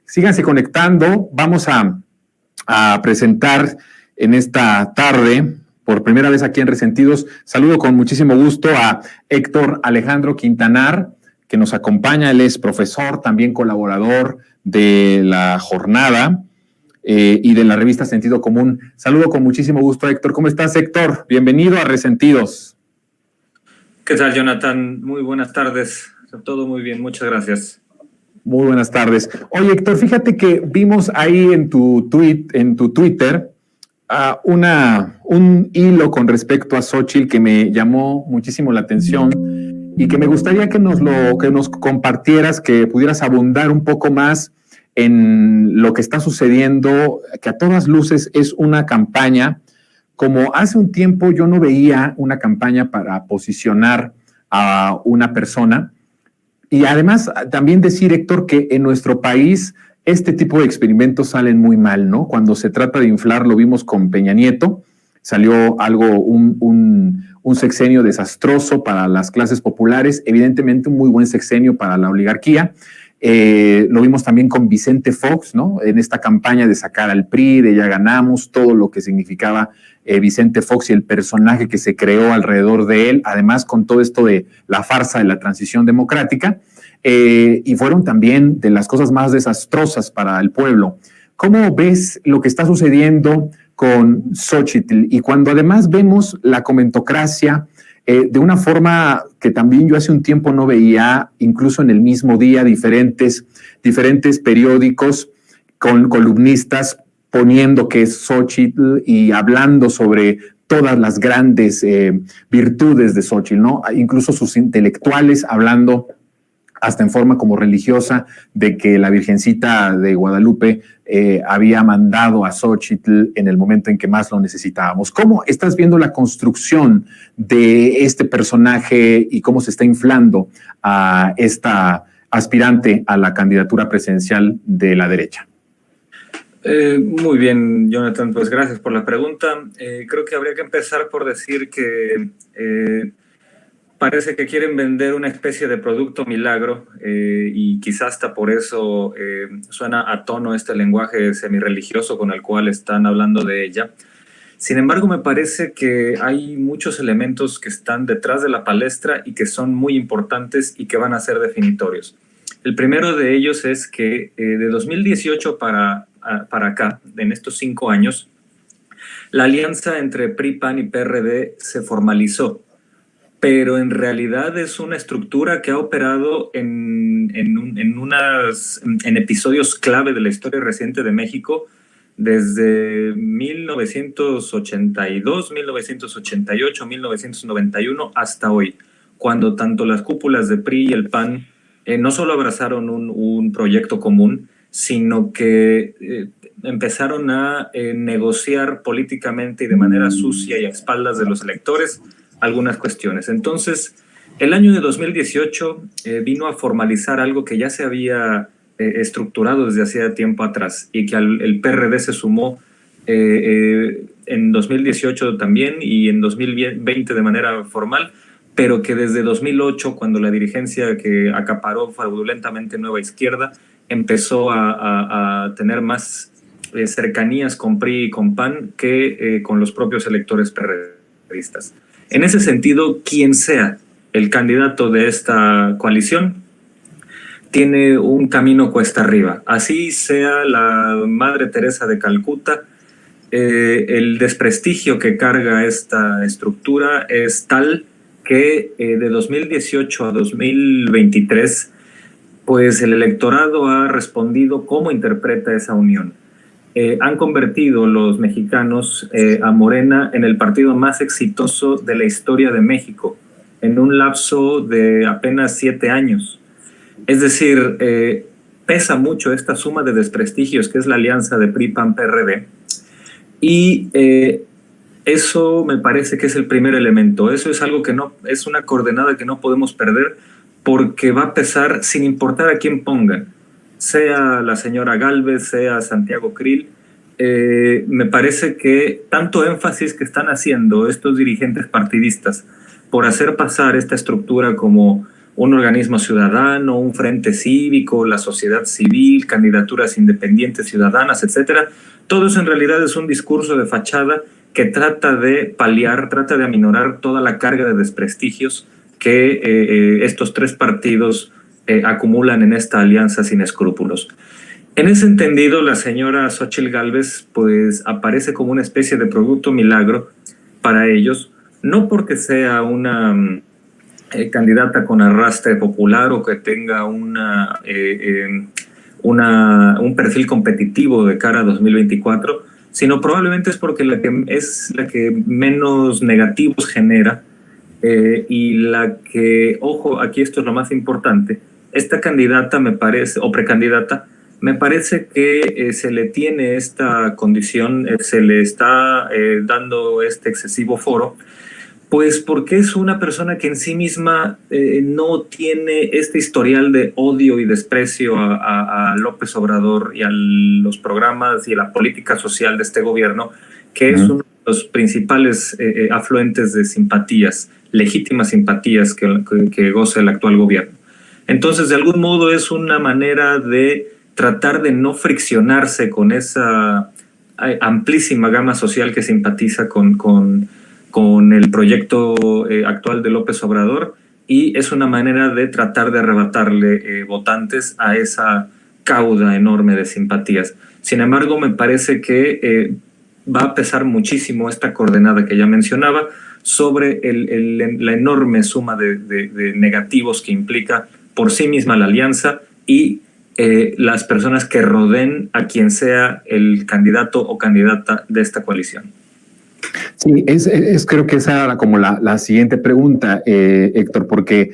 Síganse conectando. Vamos a presentar en esta tarde, por primera vez aquí en Resentidos, saludo con muchísimo gusto a Héctor Alejandro Quintanar, que nos acompaña. Él es profesor, también colaborador de La Jornada y de la revista Sentido Común. Saludo con muchísimo gusto, Héctor. ¿Cómo estás, Héctor? Bienvenido a Resentidos. ¿Qué tal, Jonathan? Muy buenas tardes. Todo muy bien, muchas gracias. Muy buenas tardes. Oye, Héctor, fíjate que vimos ahí en tu Twitter, un hilo con respecto a Xóchitl que me llamó muchísimo la atención y que me gustaría que nos compartieras, que pudieras abundar un poco más en lo que está sucediendo, que a todas luces es una campaña. Como hace un tiempo yo no veía una campaña para posicionar a una persona. Y además también decir, Héctor, que en nuestro país este tipo de experimentos salen muy mal, ¿no? Cuando se trata de inflar, lo vimos con Peña Nieto, salió algo, un sexenio desastroso para las clases populares, evidentemente un muy buen sexenio para la oligarquía. Lo vimos también con Vicente Fox, ¿no? En esta campaña de sacar al PRI, de ya ganamos, todo lo que significaba Vicente Fox y el personaje que se creó alrededor de él, además con todo esto de la farsa de la transición democrática, y fueron también de las cosas más desastrosas para el pueblo. ¿Cómo ves lo que está sucediendo con Xóchitl? Y cuando además vemos la comentocracia de una forma que también yo hace un tiempo no veía, incluso en el mismo día, diferentes periódicos con columnistas poniendo que es Xóchitl y hablando sobre todas las grandes virtudes de Xóchitl, ¿no? Incluso sus intelectuales hablando hasta en forma como religiosa de que la Virgencita de Guadalupe había mandado a Xóchitl en el momento en que más lo necesitábamos. ¿Cómo estás viendo la construcción de este personaje y cómo se está inflando a esta aspirante a la candidatura presidencial de la derecha? Muy bien, Jonathan, pues gracias por la pregunta. Creo que habría que empezar por decir que parece que quieren vender una especie de producto milagro y quizás hasta por eso suena a tono este lenguaje semirreligioso con el cual están hablando de ella. Sin embargo, me parece que hay muchos elementos que están detrás de la palestra y que son muy importantes y que van a ser definitorios. El primero de ellos es que de 2018 para acá, en estos 5 años, la alianza entre PRI, PAN y PRD se formalizó, pero en realidad es una estructura que ha operado en episodios clave de la historia reciente de México desde 1982, 1988, 1991 hasta hoy, cuando tanto las cúpulas de PRI y el PAN no solo abrazaron un proyecto común, sino que empezaron a negociar políticamente y de manera sucia y a espaldas de los electores algunas cuestiones. Entonces, el año de 2018 vino a formalizar algo que ya se había estructurado desde hacía tiempo atrás y que el PRD se sumó en 2018 también y en 2020 de manera formal, pero que desde 2008, cuando la dirigencia que acaparó fraudulentamente Nueva Izquierda empezó a tener más cercanías con PRI y con PAN que con los propios electores PRDistas. En ese sentido, quien sea el candidato de esta coalición tiene un camino cuesta arriba. Así sea la Madre Teresa de Calcuta, el desprestigio que carga esta estructura es tal que de 2018 a 2023, pues el electorado ha respondido cómo interpreta esa unión. Han convertido los mexicanos a Morena en el partido más exitoso de la historia de México, en un lapso de apenas 7 años. Es decir, pesa mucho esta suma de desprestigios que es la alianza de PRI-PAN-PRD, y eso me parece que es el primer elemento. Eso es algo que no, es una coordenada que no podemos perder, porque va a pesar sin importar a quién pongan, sea la señora Gálvez, sea Santiago Krill. Me parece que tanto énfasis que están haciendo estos dirigentes partidistas por hacer pasar esta estructura como un organismo ciudadano, un frente cívico, la sociedad civil, candidaturas independientes ciudadanas, etcétera. Todo eso en realidad es un discurso de fachada que trata de paliar, trata de aminorar toda la carga de desprestigios que estos tres partidos acumulan en esta alianza sin escrúpulos. En ese entendido, la señora Xóchitl Gálvez pues aparece como una especie de producto milagro para ellos, no porque sea una candidata con arrastre popular o que tenga un perfil competitivo de cara a 2024, sino probablemente es porque es la que menos negativos genera y la que, ojo, aquí esto es lo más importante, esta candidata me parece, o precandidata, me parece que se le tiene esta condición, se le está dando este excesivo foro, pues porque es una persona que en sí misma no tiene este historial de odio y desprecio a López Obrador y a los programas y a la política social de este gobierno, que es uno de los principales afluentes de simpatías, legítimas simpatías que goza el actual gobierno. Entonces, de algún modo es una manera de tratar de no friccionarse con esa amplísima gama social que simpatiza con el proyecto actual de López Obrador, y es una manera de tratar de arrebatarle votantes a esa cauda enorme de simpatías. Sin embargo, me parece que va a pesar muchísimo esta coordenada que ya mencionaba sobre la enorme suma de negativos que implica por sí misma la alianza y las personas que rodeen a quien sea el candidato o candidata de esta coalición. Sí, creo que esa era como la siguiente pregunta, Héctor, porque